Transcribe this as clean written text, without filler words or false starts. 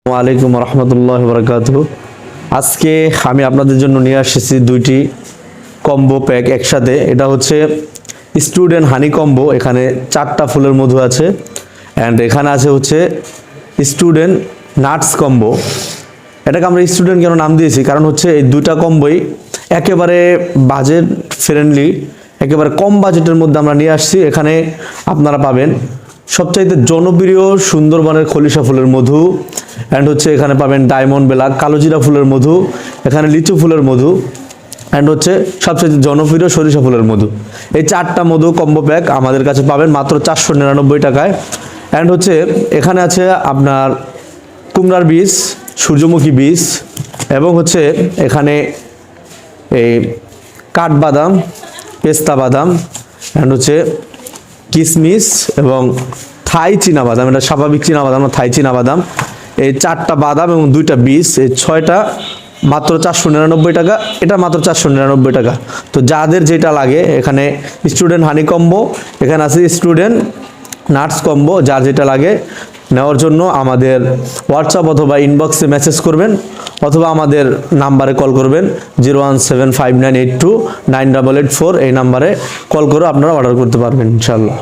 ওয়ালাইকুম রহমতুল্লাহ বরকাতুহু। আজকে আমি আপনাদের জন্য নিয়ে আসছি দুইটি কম্বো প্যাক একসাথে। এটা হচ্ছে স্টুডেন্ট হানি কম্বো, এখানে 4টা ফুলের মধু আছে। অ্যান্ড এখানে আছে হচ্ছে স্টুডেন্ট নাটস কম্বো। এটাকে আমরা স্টুডেন্ট কেন নাম দিয়েছি, কারণ হচ্ছে এই দুইটা কম্বোই একেবারে বাজেট ফ্রেন্ডলি, একেবারে কম বাজেটের মধ্যে আমরা নিয়ে আসছি। এখানে আপনারা পাবেন সবচাইতে জনপ্রিয় সুন্দরবনের খলিশা ফুলের মধু, অ্যান্ড হচ্ছে এখানে পাবেন ডায়মন্ড ব্ল্যাক কালোজিরা ফুলের মধু, এখানে লিচু ফুলের মধু, অ্যান্ড হচ্ছে সবচেয়ে জনপ্রিয় সরিষা ফুলের মধু। এই 4টা মধু কম্বো প্যাক আমাদের কাছে পাবেন মাত্র 499 টাকায়। অ্যান্ড হচ্ছে এখানে আছে আপনার কুমড়ার বীজ, সূর্যমুখী বীজ, এবং হচ্ছে এখানে এই কাঠবাদাম, পেস্তা বাদাম, অ্যান্ড হচ্ছে কিশমিশ এবং থাই চীনা বাদাম। এটা স্বাভাবিক চীনা বাদাম না, থাই চীনা বাদাম। এই 4টা বাদাম এবং 2টা বীজ, এই 6টা মাত্র 499 টাকা, এটা মাত্র 499 টাকা। তো যাদের যেটা লাগে, এখানে স্টুডেন্ট হানি কম্বো, এখানে আছে স্টুডেন্ট নাটস কম্বো, যার যেটা লাগে নেওয়ার জন্য আমাদের হোয়াটসঅ্যাপ অথবা ইনবক্সে মেসেজ করবেন, অথবা আমাদের নাম্বারে কল করবেন 01759829884। এই নাম্বারে কল করে আপনারা অর্ডার করতে পারবেন ইনশাল্লাহ।